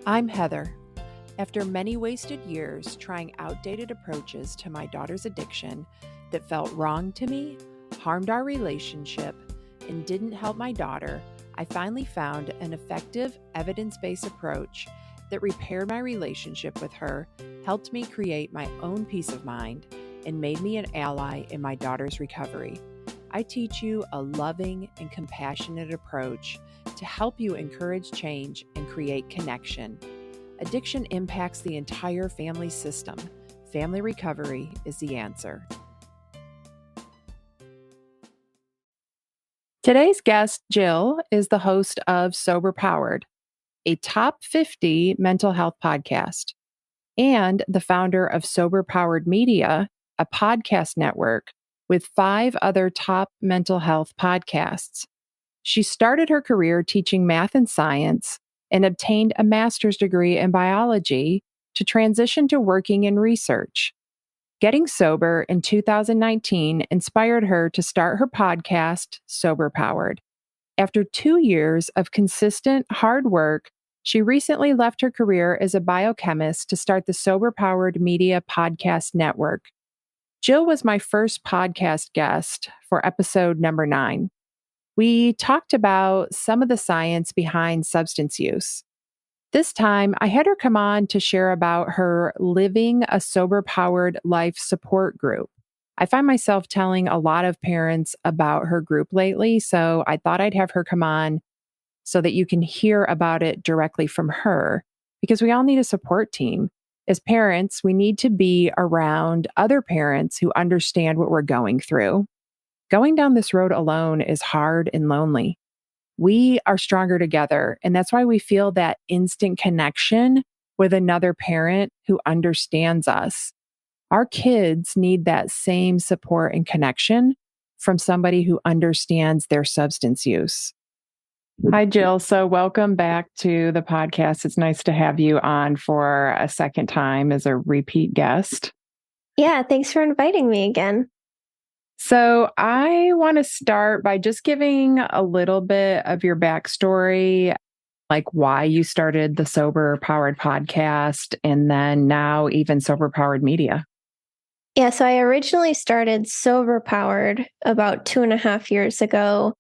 I'm Heather. After many wasted years trying outdated approaches to my daughter's addiction that felt wrong to me, harmed our relationship, and didn't help my daughter, I finally found an effective, evidence-based approach that repaired my relationship with her, helped me create my own peace of mind, and made me an ally in my daughter's recovery. I teach you a loving and compassionate approach to help you encourage change and create connection. Addiction impacts the entire family system. Family recovery is the answer. Today's guest, Gill, is the host of Sober Powered, a top 50 mental health podcast, and the founder of Sober Powered Media, a podcast network with 5 other top mental health podcasts. She started her career teaching math and science and obtained a master's degree in biology to transition to working in research. Getting sober in 2019 inspired her to start her podcast, Sober Powered. After 2 years of consistent hard work, she recently left her career as a biochemist to start the Sober Powered Media Podcast Network. Gill was my first podcast guest for episode number 9. We talked about some of the science behind substance use. This time, I had her come on to share about her Living a Sober-Powered Life support group. I find myself telling a lot of parents about her group lately, so I thought I'd have her come on so that you can hear about it directly from her, because we all need a support team. As parents, we need to be around other parents who understand what we're going through. Going down this road alone is hard and lonely. We are stronger together, and that's why we feel that instant connection with another parent who understands us. Our kids need that same support and connection from somebody who understands their substance use. Hi, Gill. So welcome back to the podcast. It's nice to have you on for a second time as a repeat guest. Yeah, thanks for inviting me again. So I want to start by just giving a little bit of your backstory, like why you started the Sober Powered podcast and then now even Sober Powered Media. Yeah, so I originally started Sober Powered about 2.5 years ago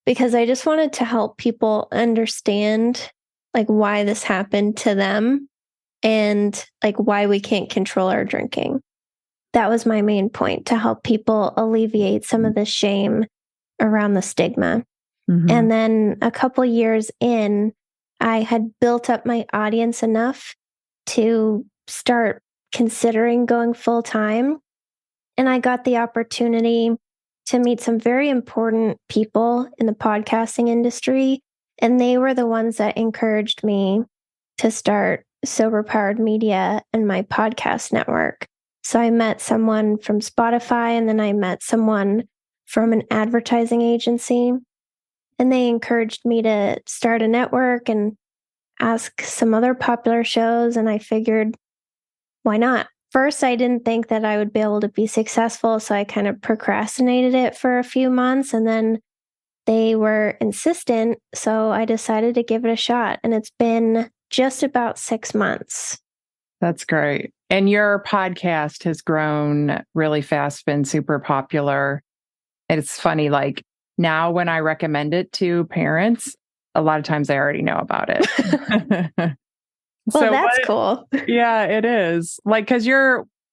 because I just wanted to help people understand like why this happened to them and like why we can't control our drinking. That was my main point, to help people alleviate some of the shame around the stigma. Mm-hmm. And then a couple years in, I had built up my audience enough to start considering going full time. And I got the opportunity to meet some very important people in the podcasting industry. And they were the ones that encouraged me to start Sober Powered Media and my podcast network. So I met someone from Spotify, and then I met someone from an advertising agency, and they encouraged me to start a network and ask some other popular shows. And I figured, why not? First, I didn't think that I would be able to be successful, so I kind of procrastinated it for a few months, and then they were insistent, so I decided to give it a shot, and it's been just about 6 months. That's great. And your podcast has grown really fast, been super popular. And it's funny, like now when I recommend it to parents, a lot of times they already know about it. Well, that's cool. Yeah, it is. Like, because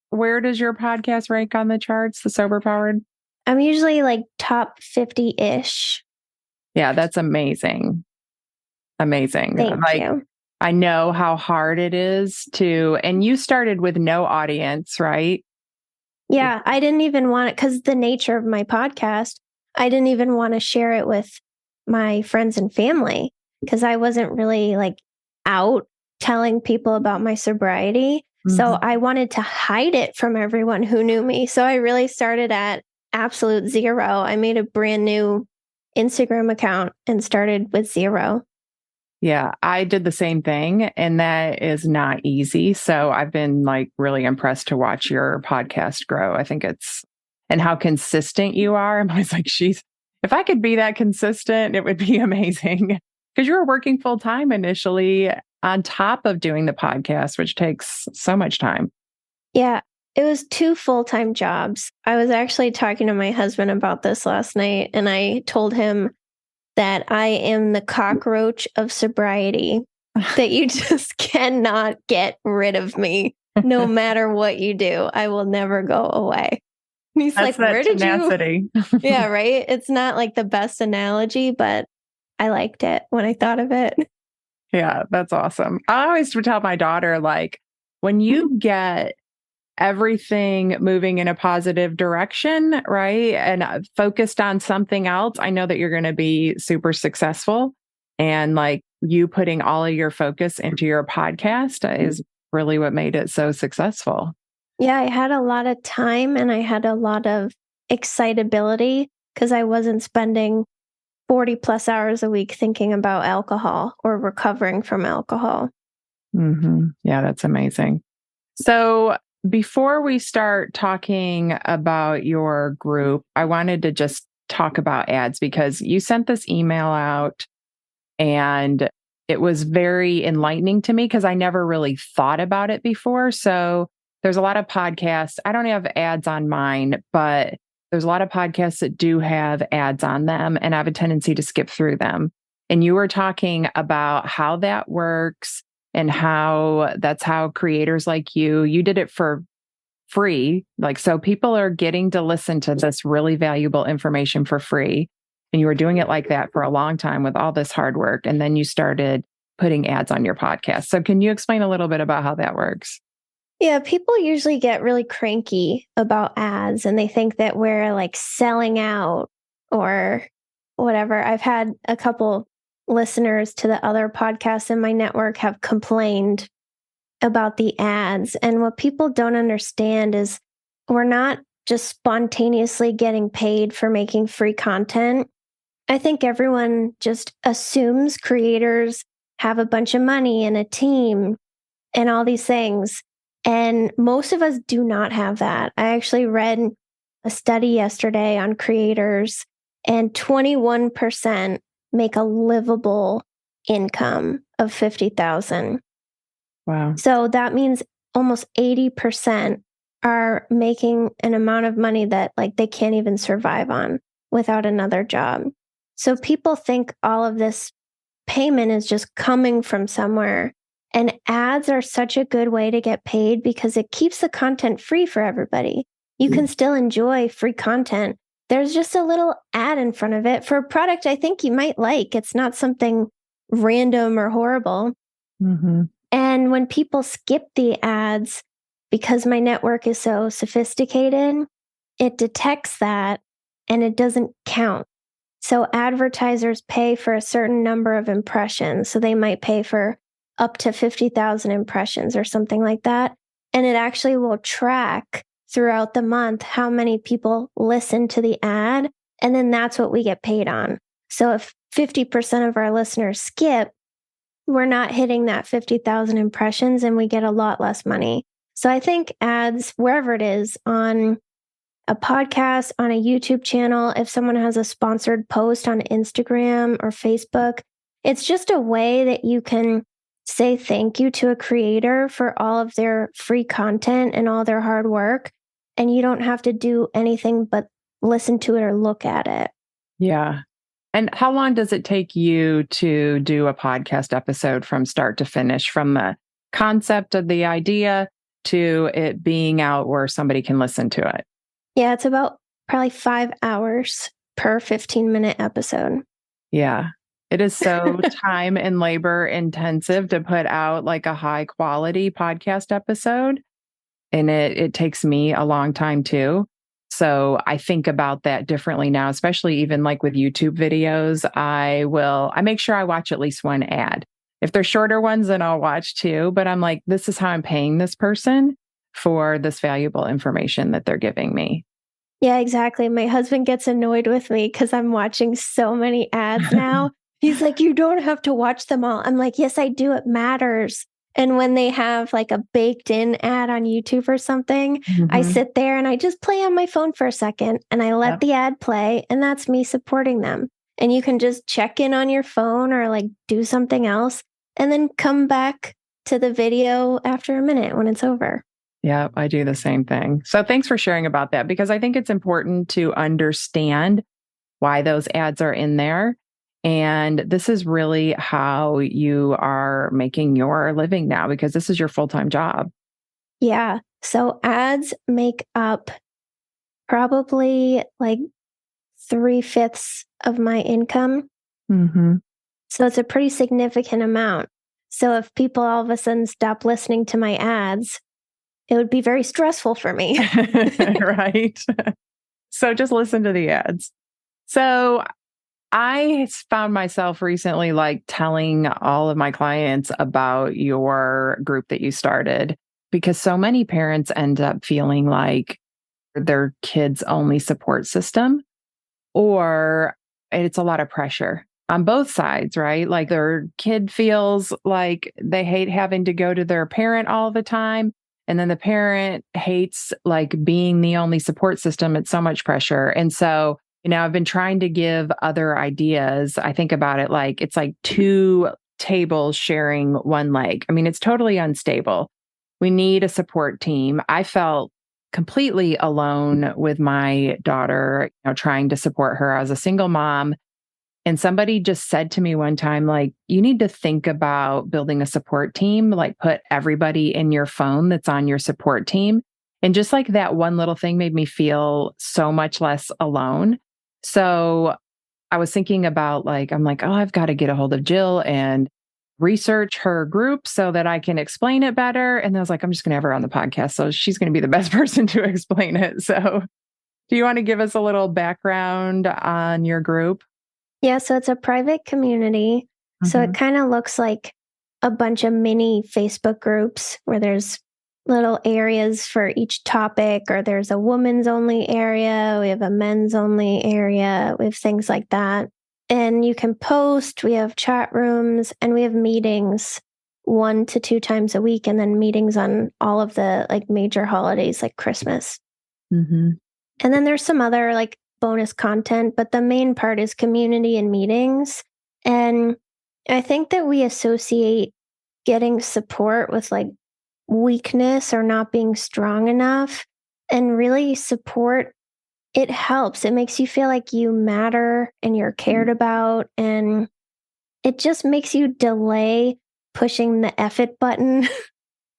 where does your podcast rank on the charts, the Sober Powered? I'm usually like top 50-ish. Yeah, that's amazing. Amazing. Thank you. I know how hard it is and you started with no audience, right? Yeah, I didn't even want it because the nature of my podcast, I didn't even want to share it with my friends and family because I wasn't really like out telling people about my sobriety. Mm-hmm. So I wanted to hide it from everyone who knew me. So I really started at absolute zero. I made a brand new Instagram account and started with 0. Yeah, I did the same thing, and that is not easy. So I've been like really impressed to watch your podcast grow. I think and how consistent you are. I'm always like, if I could be that consistent, it would be amazing. Because you were working full time initially on top of doing the podcast, which takes so much time. Yeah, it was 2 full-time jobs. I was actually talking to my husband about this last night, and I told him that I am the cockroach of sobriety, that you just cannot get rid of me. No matter what you do, I will never go away. And he's That's like, where did tenacity. you? Yeah, right. It's not like the best analogy, but I liked it when I thought of it. Yeah, that's awesome. I always would tell my daughter, like, when you get everything moving in a positive direction, right? And focused on something else, I know that you're going to be super successful. And like you putting all of your focus into your podcast is really what made it so successful. Yeah, I had a lot of time and I had a lot of excitability because I wasn't spending 40 plus hours a week thinking about alcohol or recovering from alcohol. Yeah, that's amazing. So before we start talking about your group, I wanted to just talk about ads because you sent this email out and it was very enlightening to me because I never really thought about it before. So there's a lot of podcasts. I don't have ads on mine, but there's a lot of podcasts that do have ads on them, and I have a tendency to skip through them. And you were talking about how that works and how that's how creators like you did it for free. Like, so people are getting to listen to this really valuable information for free. And you were doing it like that for a long time with all this hard work. And then you started putting ads on your podcast. So can you explain a little bit about how that works? Yeah, people usually get really cranky about ads and they think that we're like selling out or whatever. I've had a couple listeners to the other podcasts in my network have complained about the ads. And what people don't understand is we're not just spontaneously getting paid for making free content. I think everyone just assumes creators have a bunch of money and a team and all these things. And most of us do not have that. I actually read a study yesterday on creators, and 21% make a livable income of $50,000. Wow. So that means almost 80% are making an amount of money that like they can't even survive on without another job. So people think all of this payment is just coming from somewhere. And ads are such a good way to get paid because it keeps the content free for everybody. You can still enjoy free content. There's just a little ad in front of it for a product I think you might like. It's not something random or horrible. And when people skip the ads, because my network is so sophisticated, it detects that and it doesn't count. So advertisers pay for a certain number of impressions. So they might pay for up to 50,000 impressions or something like that. And it actually will track throughout the month how many people listen to the ad. And then that's what we get paid on. So if 50% of our listeners skip, we're not hitting that 50,000 impressions and we get a lot less money. So I think ads, wherever it is, on a podcast, on a YouTube channel, if someone has a sponsored post on Instagram or Facebook, it's just a way that you can say thank you to a creator for all of their free content and all their hard work. And you don't have to do anything but listen to it or look at it. Yeah. And how long does it take you to do a podcast episode from start to finish, from the concept of the idea to it being out where somebody can listen to it? Yeah, it's about probably 5 hours per 15-minute episode. Yeah. It is so time and labor intensive to put out like a high quality podcast episode. And it takes me a long time too. So I think about that differently now, especially even like with YouTube videos. I make sure I watch at least one ad. If they're shorter ones, then I'll watch two. But I'm like, this is how I'm paying this person for this valuable information that they're giving me. Yeah, exactly. My husband gets annoyed with me because I'm watching so many ads now. He's like, you don't have to watch them all. I'm like, yes, I do. It matters. And when they have like a baked in ad on YouTube or something, I sit there and I just play on my phone for a second and I let the ad play, and that's me supporting them. And you can just check in on your phone or like do something else. and then come back to the video after a minute when it's over. Yeah, I do the same thing. So thanks for sharing about that, because I think it's important to understand why those ads are in there. And this is really how you are making your living now, because this is your full-time job. Yeah. So ads make up probably like 3/5 of my income. Mm-hmm. So it's a pretty significant amount. So if people all of a sudden stop listening to my ads, it would be very stressful for me. Right. So just listen to the ads. So I found myself recently like telling all of my clients about your group that you started, because so many parents end up feeling like their kids' only support system, or it's a lot of pressure on both sides, right? Like their kid feels like they hate having to go to their parent all the time. And then the parent hates like being the only support system. It's so much pressure. And so, I've been trying to give other ideas. I think about it like it's like two tables sharing one leg. I mean, it's totally unstable. We need a support team. I felt completely alone with my daughter, trying to support her as a single mom. And somebody just said to me one time, like, you need to think about building a support team, like put everybody in your phone that's on your support team. And just like that one little thing made me feel so much less alone. So I was thinking about like, I'm like, oh, I've got to get a hold of Gill and research her group so that I can explain it better. And I was like, I'm just going to have her on the podcast. So she's going to be the best person to explain it. So do you want to give us a little background on your group? Yeah, so it's a private community. So it kind of looks like a bunch of mini Facebook groups where there's little areas for each topic, or there's a women's only area, we have a men's only area, we have things like that. And you can post, we have chat rooms, and we have meetings 1 to 2 times a week, and then meetings on all of the like major holidays like Christmas. Mm-hmm. And then there's some other like bonus content, but the main part is community and meetings. And I think that we associate getting support with like weakness or not being strong enough. And really, support, it helps. It makes you feel like you matter and you're cared about. And it just makes you delay pushing the F it button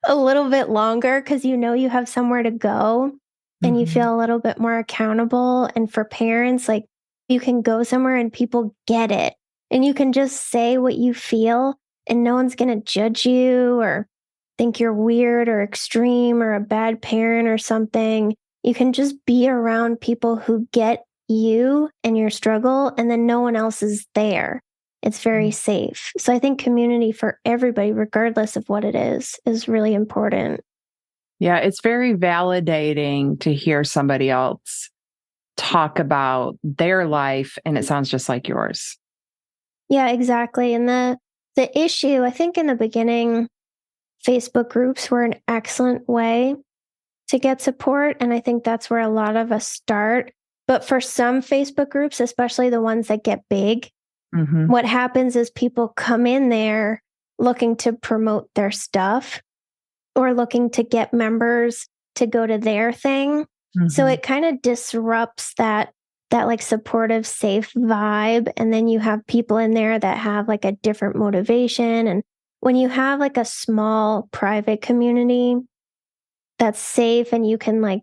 a little bit longer, because you have somewhere to go. And you feel a little bit more accountable. And for parents, like, you can go somewhere and people get it. And you can just say what you feel, and no one's going to judge you or think you're weird or extreme or a bad parent or something. You can just be around people who get you and your struggle, and then no one else is there. It's very safe. So I think community for everybody, regardless of what it is really important. Yeah, it's very validating to hear somebody else talk about their life and it sounds just like yours. Yeah, exactly. And the issue, I think in the beginning, Facebook groups were an excellent way to get support. And I think that's where a lot of us start. But for some Facebook groups, especially the ones that get big, what happens is people come in there looking to promote their stuff or looking to get members to go to their thing. So it kind of disrupts that like supportive, safe vibe. And then you have people in there that have like a different motivation. And when you have like a small private community that's safe, and you can like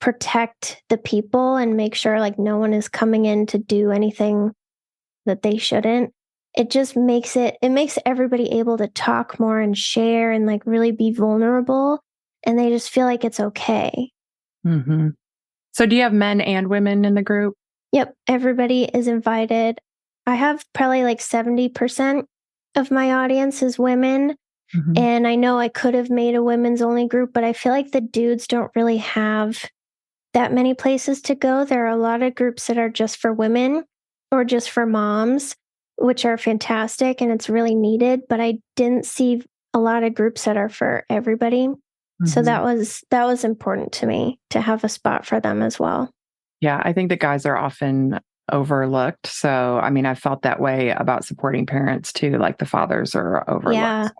protect the people and make sure like no one is coming in to do anything that they shouldn't, it makes everybody able to talk more and share and like really be vulnerable, and they just feel like it's okay. So do you have men and women in the group? Yep, everybody is invited. I have probably like 70% of my audience is women. And I know I could have made a women's only group, but I feel like the dudes don't really have that many places to go. There are a lot of groups that are just for women or just for moms, which are fantastic and it's really needed. But I didn't see a lot of groups that are for everybody. So that was important to me to have a spot for them as well. Yeah, I think that guys are often overlooked. So, I mean, I felt that way about supporting parents too, like the fathers are overlooked. Yeah. So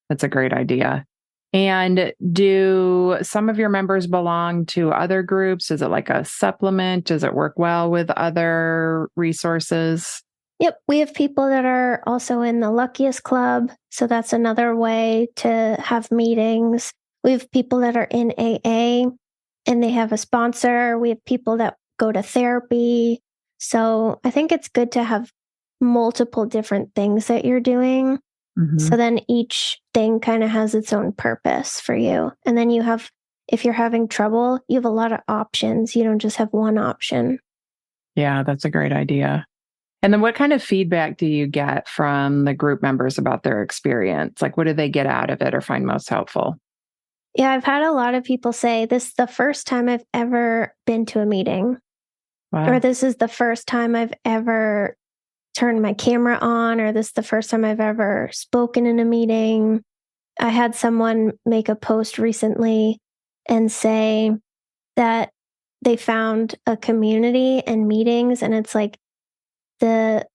that's a great idea. And do some of your members belong to other groups? Is it like a supplement? Does it work well with other resources? Yep. We have people that are also in the Luckiest Club. So that's another way to have meetings. We have people that are in AA and they have a sponsor. We have people that go to therapy. So I think it's good to have multiple different things that you're doing. Hmm. So then each thing kind of has its own purpose for you. And then you have, if you're having trouble, you have a lot of options. You don't just have one option. Yeah, that's a great idea. And then what kind of feedback do you get from the group members about their experience? Like, what do they get out of it or find most helpful? Yeah, I've had a lot of people say this is the first time I've ever been to a meeting, or Wow. this is the first time I've ever turned my camera on, or this is the first time I've ever spoken in a meeting. I had someone make a post recently and say that they found a community and meetings, and it's like the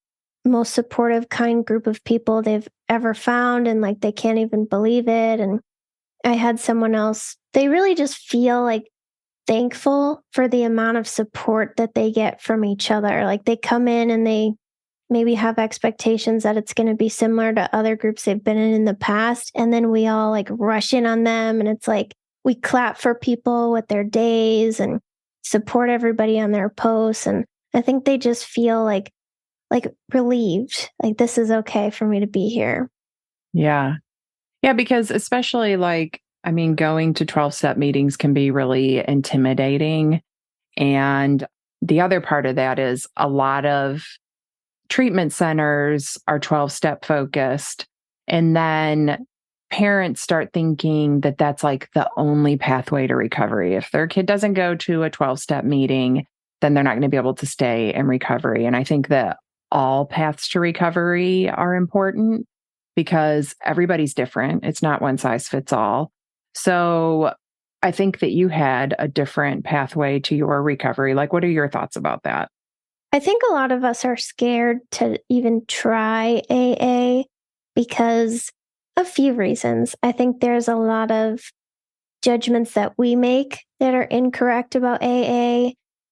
most supportive, kind group of people they've ever found, and like they can't even believe it. And I had someone else, they really just feel like thankful for the amount of support that they get from each other. Like they come in and they maybe have expectations that it's going to be similar to other groups they've been in the past. And then we all like rush in on them. And it's like we clap for people with their days and support everybody on their posts. And I think they just feel like relieved, like this is okay for me to be here. Yeah. Yeah, because especially like, I mean, going to 12-step meetings can be really intimidating. And the other part of that is a lot of treatment centers are 12-step focused. And then parents start thinking that that's like the only pathway to recovery. If their kid doesn't go to a 12-step meeting, then they're not going to be able to stay in recovery. And I think that all paths to recovery are important because everybody's different. It's not one size fits all. So I think that you had a different pathway to your recovery. Like, what are your thoughts about that? I think a lot of us are scared to even try AA because a few reasons. I think there's a lot of judgments that we make that are incorrect about AA.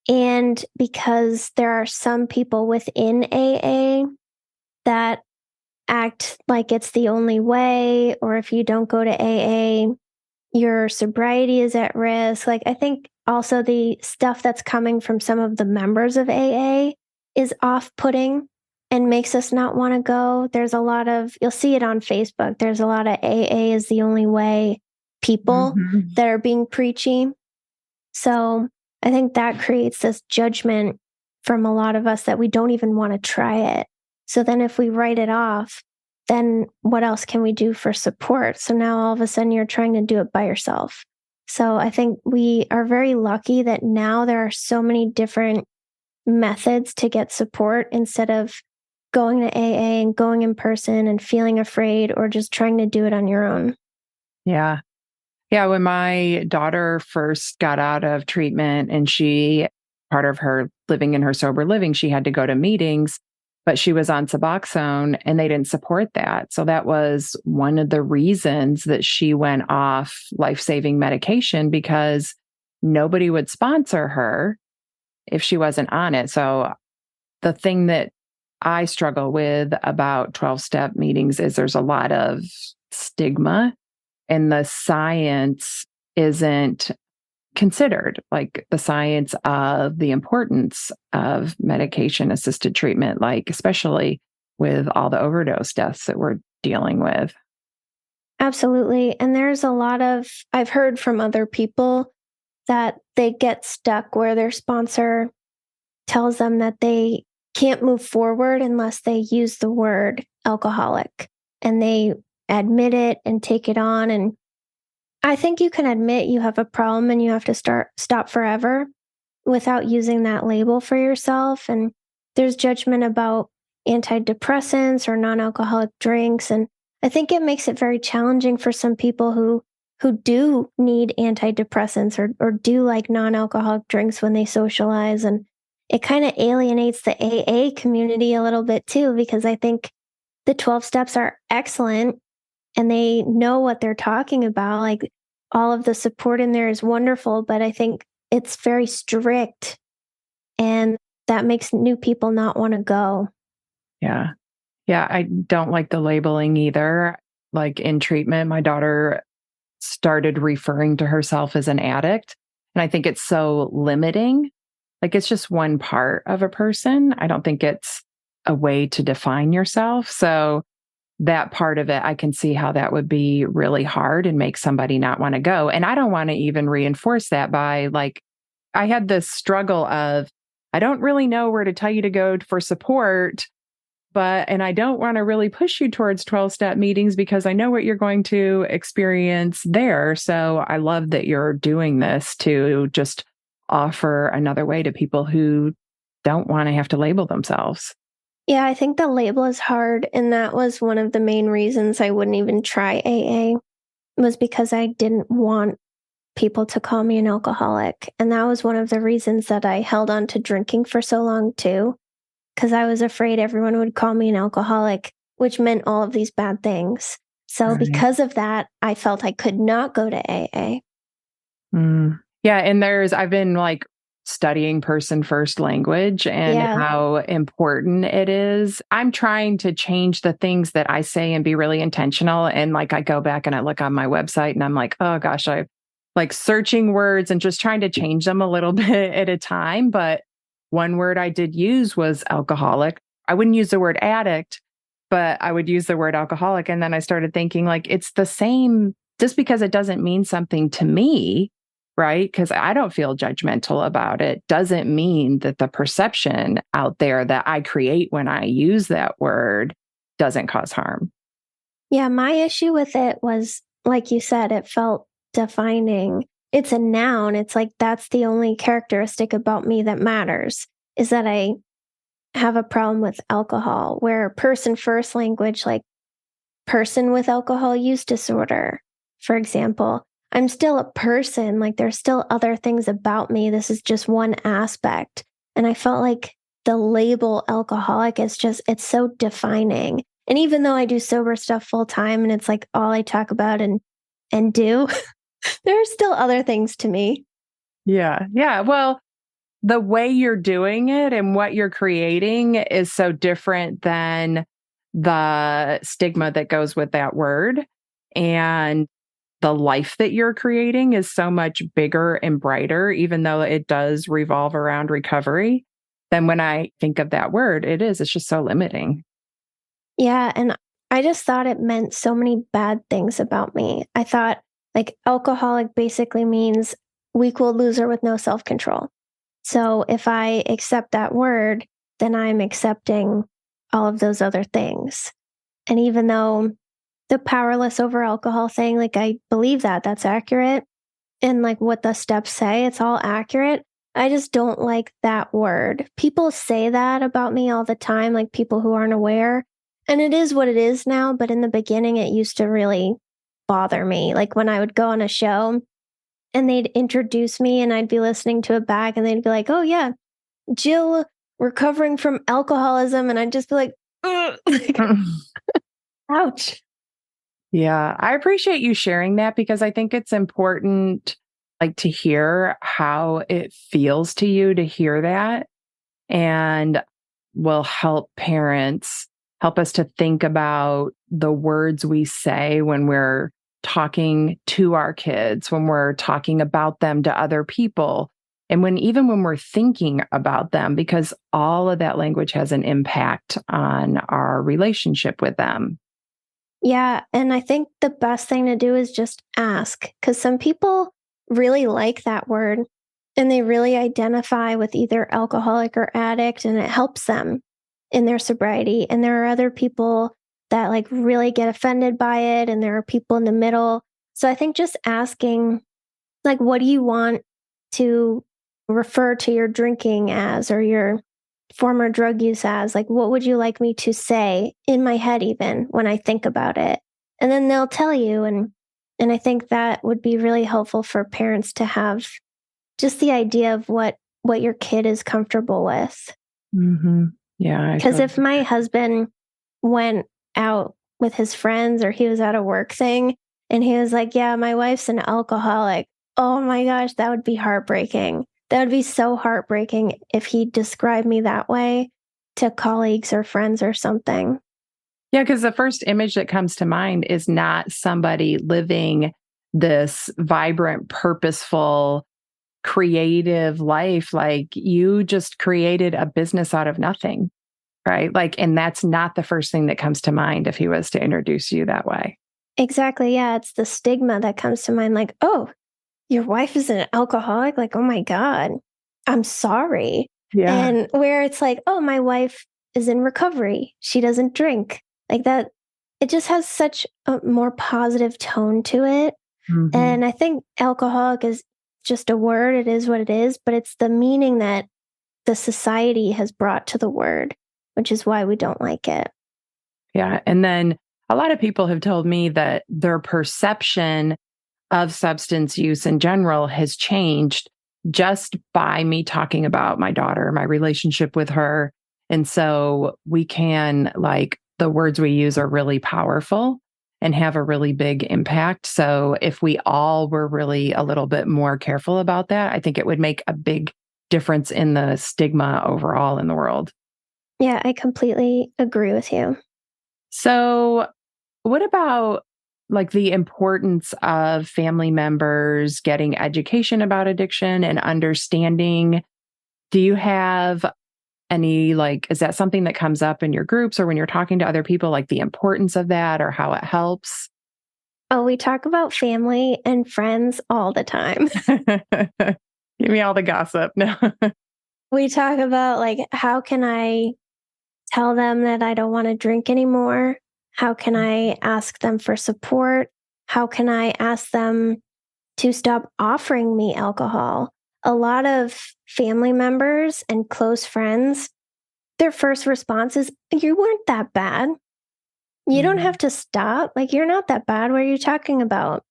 And because there are some people within AA that act like it's the only way, or if you don't go to AA, your sobriety is at risk. Like, I think also the stuff that's coming from some of the members of AA is off putting and makes us not want to go. There's a lot of, you'll see it on Facebook, there's a lot of AA is the only way people Mhm. that are being preachy. So I think that creates this judgment from a lot of us that we don't even want to try it. So then if we write it off, then what else can we do for support? So now all of a sudden you're trying to do it by yourself. So I think we are very lucky that now there are so many different methods to get support instead of going to AA and going in person and feeling afraid or just trying to do it on your own. Yeah. Yeah. When my daughter first got out of treatment and part of her living in her sober living, she had to go to meetings, but she was on Suboxone and they didn't support that. So that was one of the reasons that she went off life-saving medication because nobody would sponsor her if she wasn't on it. So the thing that I struggle with about 12-step meetings is there's a lot of stigma and the science isn't considered, like the science of the importance of medication assisted treatment, like especially with all the overdose deaths that we're dealing with. Absolutely. And there's a lot of, I've heard from other people that they get stuck where their sponsor tells them that they can't move forward unless they use the word alcoholic and they admit it and take it on. And I think you can admit you have a problem and you have to stop forever without using that label for yourself. And there's judgment about antidepressants or non-alcoholic drinks. And I think it makes it very challenging for some people who do need antidepressants or do like non-alcoholic drinks when they socialize. And it kind of alienates the AA community a little bit too, because I think the 12 steps are excellent and they know what they're talking about. Like all of the support in there is wonderful, but I think it's very strict and that makes new people not want to go. Yeah. Yeah. I don't like the labeling either. Like in treatment, my daughter started referring to herself as an addict. And I think it's so limiting. Like it's just one part of a person. I don't think it's a way to define yourself. So that part of it, I can see how that would be really hard and make somebody not want to go. And I don't want to even reinforce that by like, I had this struggle of, I don't really know where to tell you to go for support, and I don't want to really push you towards 12-step meetings because I know what you're going to experience there. So I love that you're doing this to just offer another way to people who don't want to have to label themselves. Yeah, I think the label is hard. And that was one of the main reasons I wouldn't even try AA, was because I didn't want people to call me an alcoholic. And that was one of the reasons that I held on to drinking for so long too, because I was afraid everyone would call me an alcoholic, which meant all of these bad things. So Right. because of that, I felt I could not go to AA. Yeah. And I've been like studying person first language and how important it is. I'm trying to change the things that I say and be really intentional. And like I go back and I look on my website and I'm like, oh gosh, I like searching words and just trying to change them a little bit at a time. But one word I did use was alcoholic. I wouldn't use the word addict, but I would use the word alcoholic. And then I started thinking like, it's the same, just because it doesn't mean something to me, right? Because I don't feel judgmental about it, doesn't mean that the perception out there that I create when I use that word doesn't cause harm. Yeah, my issue with it was, like you said, it felt defining. It's a noun. It's like that's the only characteristic about me that matters, is that I have a problem with alcohol, where person first language, like person with alcohol use disorder, for example, I'm still a person. Like there's still other things about me. This is just one aspect. And I felt like the label alcoholic is just, it's so defining. And even though I do sober stuff full time and it's like all I talk about and do, there are still other things to me. Yeah. Yeah. Well, the way you're doing it and what you're creating is so different than the stigma that goes with that word. And the life that you're creating is so much bigger and brighter, even though it does revolve around recovery. Then when I think of that word, it's just so limiting. Yeah. And I just thought it meant so many bad things about me. I thought like alcoholic basically means weak willed loser with no self control. So if I accept that word, then I'm accepting all of those other things. And even though the powerless over alcohol thing, like I believe that that's accurate. And like what the steps say, it's all accurate. I just don't like that word. People say that about me all the time, like people who aren't aware. And it is what it is now. But in the beginning, it used to really bother me. Like when I would go on a show and they'd introduce me and I'd be listening to a bag and they'd be like, oh, yeah, Gill recovering from alcoholism. And I'd just be like, ouch. Yeah, I appreciate you sharing that because I think it's important like to hear how it feels to you to hear that, and will help parents help us to think about the words we say when we're talking to our kids, when we're talking about them to other people, and even when we're thinking about them, because all of that language has an impact on our relationship with them. Yeah. And I think the best thing to do is just ask, because some people really like that word and they really identify with either alcoholic or addict, and it helps them in their sobriety. And there are other people that like really get offended by it. And there are people in the middle. So I think just asking, like, what do you want to refer to your drinking as, or your former drug use as? Like, what would you like me to say in my head, even when I think about it? And then they'll tell you. And I think that would be really helpful for parents to have just the idea of what what your kid is comfortable with. Mm-hmm. Yeah. Because if my husband went out with his friends or he was at a work thing and he was like, yeah, my wife's an alcoholic. Oh my gosh, that would be heartbreaking. That would be so heartbreaking if he described me that way to colleagues or friends or something. Yeah, because the first image that comes to mind is not somebody living this vibrant, purposeful, creative life. Like you just created a business out of nothing, right? Like, and that's not the first thing that comes to mind if he was to introduce you that way. Exactly. Yeah. It's the stigma that comes to mind. Like, oh, your wife is an alcoholic. Like, oh my God, I'm sorry. Yeah. And where it's like, oh, my wife is in recovery. She doesn't drink. Like that, it just has such a more positive tone to it. Mm-hmm. And I think alcoholic is just a word. It is what it is, but it's the meaning that the society has brought to the word, which is why we don't like it. Yeah. And then a lot of people have told me that their perception of substance use in general has changed just by me talking about my daughter, my relationship with her. And so we can, like, the words we use are really powerful and have a really big impact. So if we all were really a little bit more careful about that, I think it would make a big difference in the stigma overall in the world. Yeah, I completely agree with you. So what about like the importance of family members getting education about addiction and understanding? Do you have any, like, is that something that comes up in your groups or when you're talking to other people, like the importance of that or how it helps? Oh, we talk about family and friends all the time. Give me all the gossip. No. We talk about like, how can I tell them that I don't want to drink anymore? How can I ask them for support? How can I ask them to stop offering me alcohol? A lot of family members and close friends, their first response is, you weren't that bad. You don't have to stop. Like, you're not that bad. What are you talking about?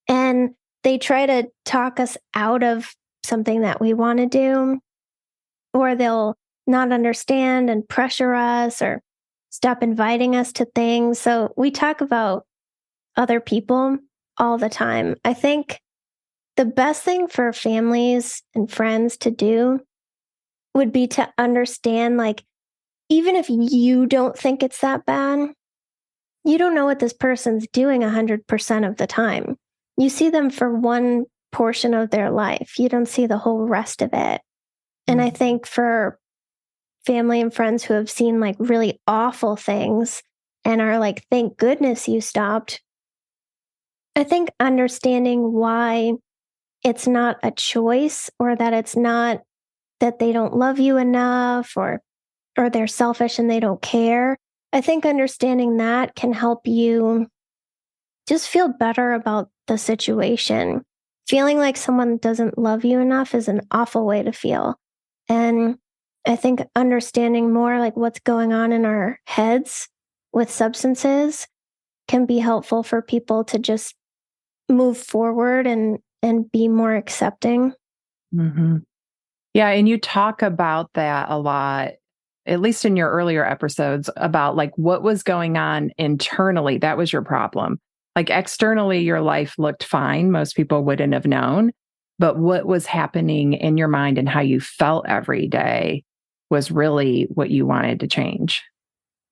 And they try to talk us out of something that we want to do, or they'll not understand and pressure us or stop inviting us to things. So we talk about other people all the time. I think the best thing for families and friends to do would be to understand, like, even if you don't think it's that bad, you don't know what this person's doing 100% of the time. You see them for one portion of their life, you don't see the whole rest of it. And I think for family and friends who have seen like really awful things and are like, thank goodness you stopped, I think understanding why it's not a choice, or that it's not that they don't love you enough, or they're selfish and they don't care. I think understanding that can help you just feel better about the situation. Feeling like someone doesn't love you enough is an awful way to feel. And I think understanding more like what's going on in our heads with substances can be helpful for people to just move forward and be more accepting. Mm-hmm. Yeah. And you talk about that a lot, at least in your earlier episodes, about like what was going on internally. That was your problem. Like externally, your life looked fine. Most people wouldn't have known. But what was happening in your mind and how you felt every day was really what you wanted to change.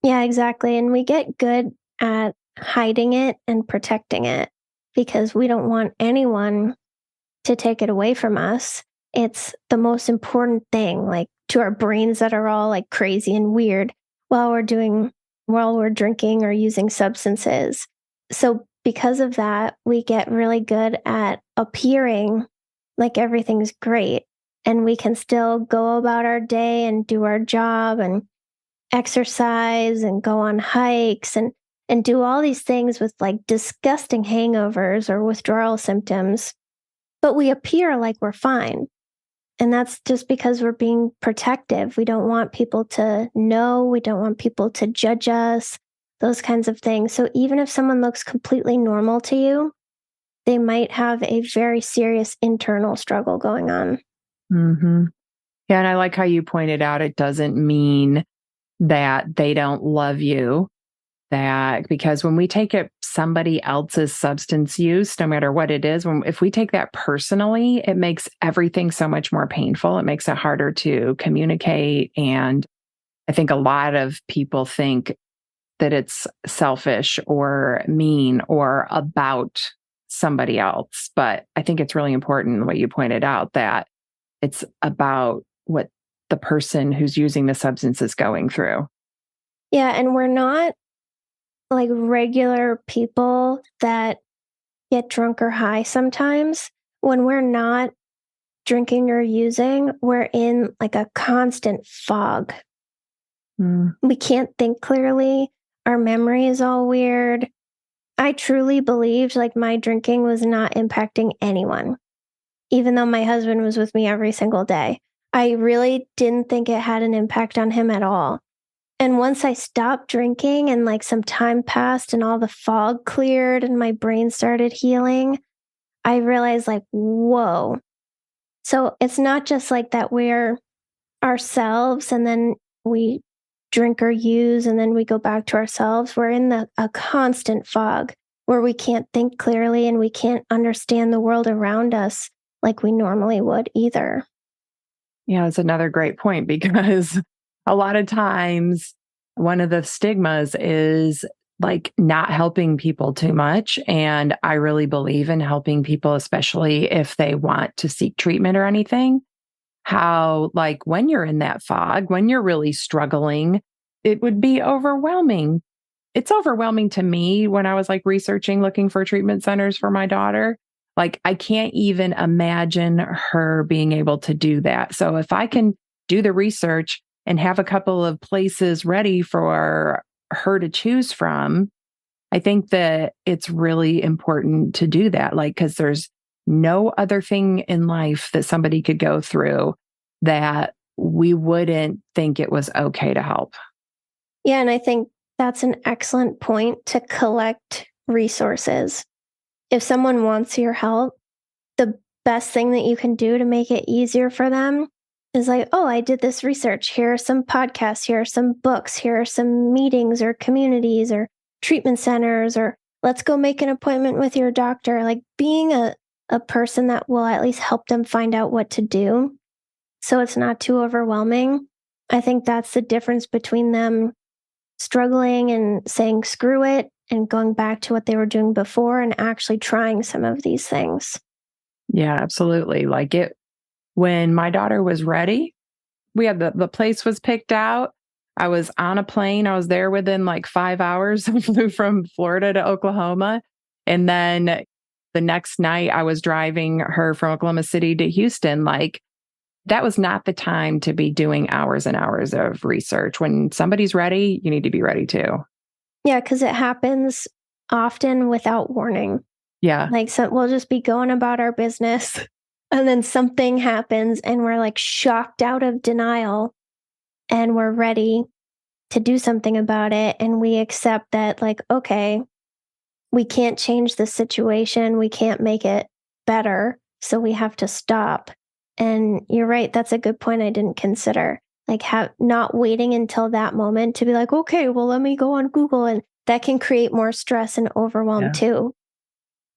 Yeah, exactly. And we get good at hiding it and protecting it because we don't want anyone to take it away from us. It's the most important thing, like to our brains that are all like crazy and weird while we're drinking or using substances. So because of that, we get really good at appearing like everything's great, and we can still go about our day and do our job and exercise and go on hikes and do all these things with like disgusting hangovers or withdrawal symptoms, but we appear like we're fine. And that's just because we're being protective. We don't want people to know, we don't want people to judge us, those kinds of things. So even if someone looks completely normal to you, they might have a very serious internal struggle going on. Mm-hmm. Yeah. And I like how you pointed out it doesn't mean that they don't love you. That because when we take it somebody else's substance use, no matter what it is, if we take that personally, it makes everything so much more painful. It makes it harder to communicate. And I think a lot of people think that it's selfish or mean or about somebody else. But I think it's really important what you pointed out that it's about what the person who's using the substance is going through. Yeah. And we're not like regular people that get drunk or high sometimes. When we're not drinking or using, we're in like a constant fog. We can't think clearly. Our memory is all weird. I truly believed like my drinking was not impacting anyone, even though my husband was with me every single day. I really didn't think it had an impact on him at all. And once I stopped drinking and like some time passed and all the fog cleared and my brain started healing, I realized like, whoa. So it's not just like that we're ourselves and then we drink or use and then we go back to ourselves. We're in a constant fog where we can't think clearly and we can't understand the world around us like we normally would either. Yeah, that's another great point because a lot of times one of the stigmas is like not helping people too much. And I really believe in helping people, especially if they want to seek treatment or anything. How, like, when you're in that fog, when you're really struggling, it would be overwhelming. It's overwhelming to me when I was like researching, looking for treatment centers for my daughter. Like, I can't even imagine her being able to do that. So, if I can do the research and have a couple of places ready for her to choose from, I think that it's really important to do that. Like, because there's no other thing in life that somebody could go through that we wouldn't think it was okay to help. Yeah, and I think that's an excellent point to collect resources. If someone wants your help, the best thing that you can do to make it easier for them is like, oh, I did this research. Here are some podcasts. Here are some books. Here are some meetings or communities or treatment centers, or let's go make an appointment with your doctor. Like being a person that will at least help them find out what to do so it's not too overwhelming. I think that's the difference between them struggling and saying screw it and going back to what they were doing before and actually trying some of these things. Yeah, absolutely. Like when my daughter was ready, we had the place was picked out. I was on a plane. I was there within like 5 hours. I flew from Florida to Oklahoma. And then the next night I was driving her from Oklahoma City to Houston. Like, that was not the time to be doing hours and hours of research. When somebody's ready, you need to be ready too. Yeah, because it happens often without warning. Yeah. Like, so we'll just be going about our business and then something happens and we're like shocked out of denial and we're ready to do something about it. And we accept that, like, okay, we can't change the situation. We can't make it better. So we have to stop. And you're right. That's a good point I didn't consider. Like, not waiting until that moment to be like, okay, well, let me go on Google. And that can create more stress and overwhelm too.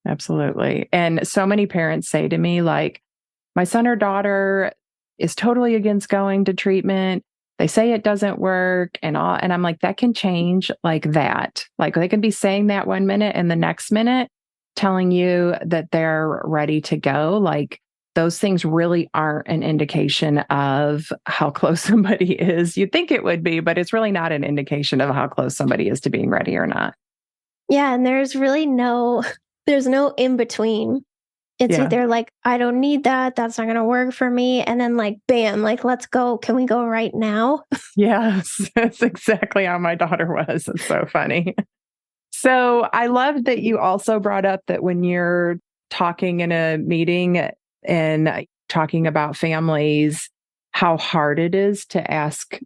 Absolutely. And so many parents say to me, like, my son or daughter is totally against going to treatment. They say it doesn't work and all. And I'm like, that can change like that. Like, they can be saying that 1 minute and the next minute telling you that they're ready to go. Like, those things really aren't an indication of how close somebody is. You'd think it would be, but it's really not an indication of how close somebody is to being ready or not. Yeah. And there's really there's no in between. It's either like, I don't need that. That's not going to work for me. And then like, bam, like, let's go. Can we go right now? Yes, that's exactly how my daughter was. It's so funny. So I love that you also brought up that when you're talking in a meeting and talking about families, how hard it is to ask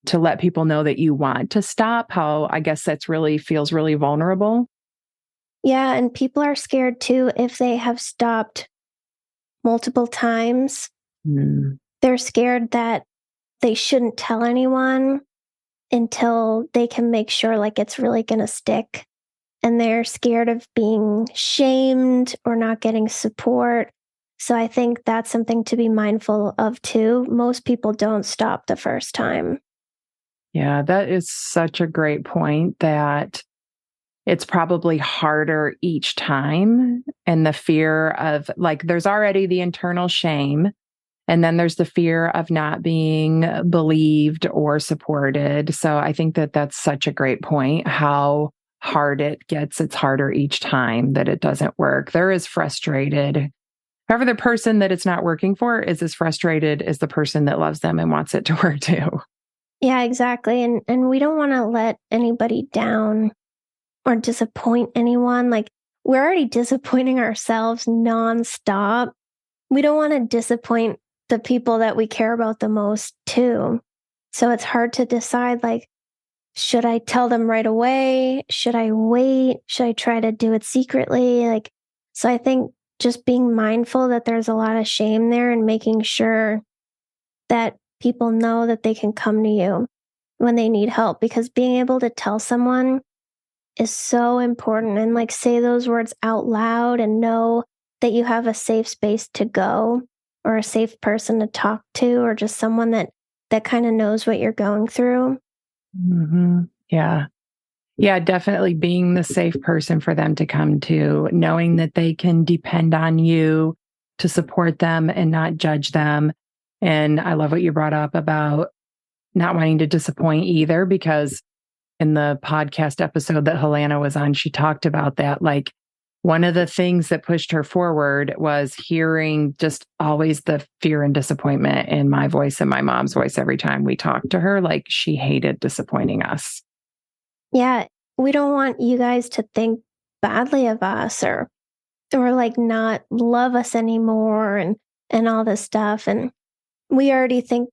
to let people know that you want to stop, how I guess that's really feels really vulnerable. Yeah. And people are scared too if they have stopped multiple times. Mm. they're scared that they shouldn't tell anyone until they can make sure like it's really going to stick. And they're scared of being shamed or not getting support. So I think that's something to be mindful of too. Most people don't stop the first time. Yeah, that is such a great point that it's probably harder each time. And the fear of like, there's already the internal shame. And then there's the fear of not being believed or supported. So I think that that's such a great point, how hard it gets. It's harder each time that it doesn't work. They're as frustrated. However, the person that it's not working for is as frustrated as the person that loves them and wants it to work too. Yeah, exactly. And we don't want to let anybody down or disappoint anyone. Like we're already disappointing ourselves nonstop. We don't want to disappoint the people that we care about the most too. So it's hard to decide like, should I tell them right away? Should I wait? Should I try to do it secretly? Like, so I think just being mindful that there's a lot of shame there and making sure that people know that they can come to you when they need help, because being able to tell someone is so important, and like say those words out loud and know that you have a safe space to go or a safe person to talk to or just someone that kind of knows what you're going through. Mm-hmm. Yeah. Yeah, definitely being the safe person for them to come to, knowing that they can depend on you to support them and not judge them. And I love what you brought up about not wanting to disappoint either, because in the podcast episode that Helena was on, she talked about that. Like one of the things that pushed her forward was hearing just always the fear and disappointment in my voice and my mom's voice every time we talked to her. Like she hated disappointing us. Yeah, we don't want you guys to think badly of us or like not love us anymore and all this stuff. And we already think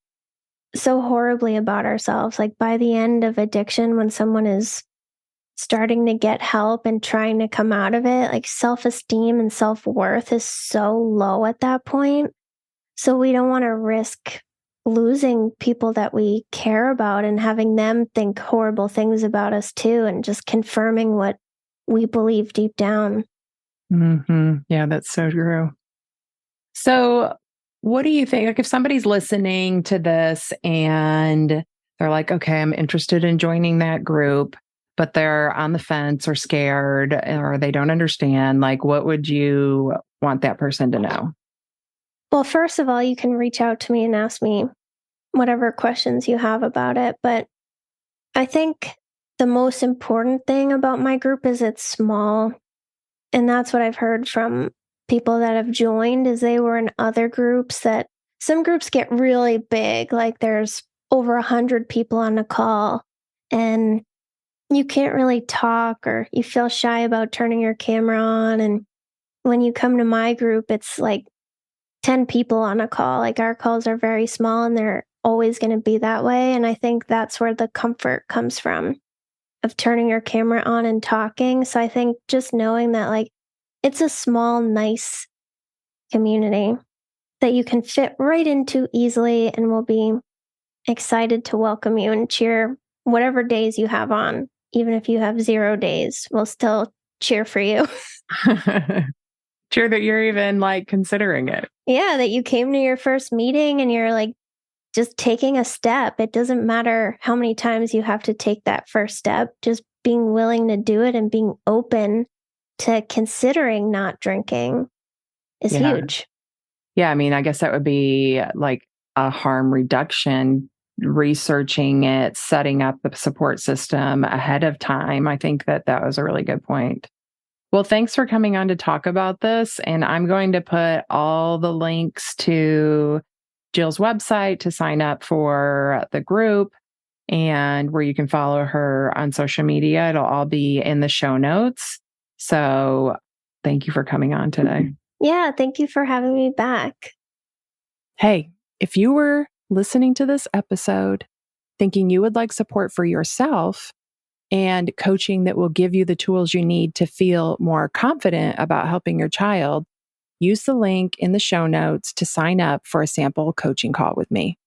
so horribly about ourselves. Like by the end of addiction, when someone is starting to get help and trying to come out of it, like self-esteem and self-worth is so low at that point. So we don't want to risk losing people that we care about and having them think horrible things about us too, and just confirming what we believe deep down. Mm-hmm. Yeah, that's so true. So, what do you think? Like, if somebody's listening to this and they're like, okay, I'm interested in joining that group, but they're on the fence or scared or they don't understand, like, what would you want that person to know? Well, first of all, you can reach out to me and ask me whatever questions you have about it. But I think the most important thing about my group is it's small. And that's what I've heard from people that have joined is they were in other groups that some groups get really big. Like there's over 100 people on a call and you can't really talk or you feel shy about turning your camera on. And when you come to my group, it's like 10 people on a call. Like our calls are very small and they're always going to be that way. And I think that's where the comfort comes from of turning your camera on and talking. So I think just knowing that like it's a small, nice community that you can fit right into easily and will be excited to welcome you and cheer whatever days you have on. Even if you have 0 days, we'll still cheer for you. Sure that you're even like considering it. Yeah, that you came to your first meeting and you're like just taking a step. It doesn't matter how many times you have to take that first step, just being willing to do it and being open to considering not drinking is huge. Yeah, I mean, I guess that would be like a harm reduction, researching it, setting up the support system ahead of time. I think that that was a really good point. Well, thanks for coming on to talk about this. And I'm going to put all the links to Gill's website to sign up for the group and where you can follow her on social media. It'll all be in the show notes. So thank you for coming on today. Yeah, thank you for having me back. Hey, if you were listening to this episode thinking you would like support for yourself and coaching that will give you the tools you need to feel more confident about helping your child, Use the link in the show notes to sign up for a sample coaching call with me.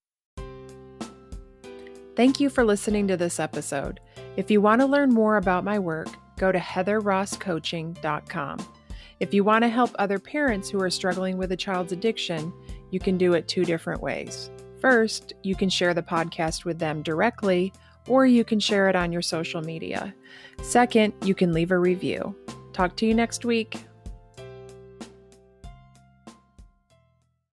Thank you for listening to this episode. If you want to learn more about my work, go to heatherrosscoaching.com. If you want to help other parents who are struggling with a child's addiction, you can do it 2 different ways. First, you can share the podcast with them directly, or you can share it on your social media. Second, you can leave a review. Talk to you next week.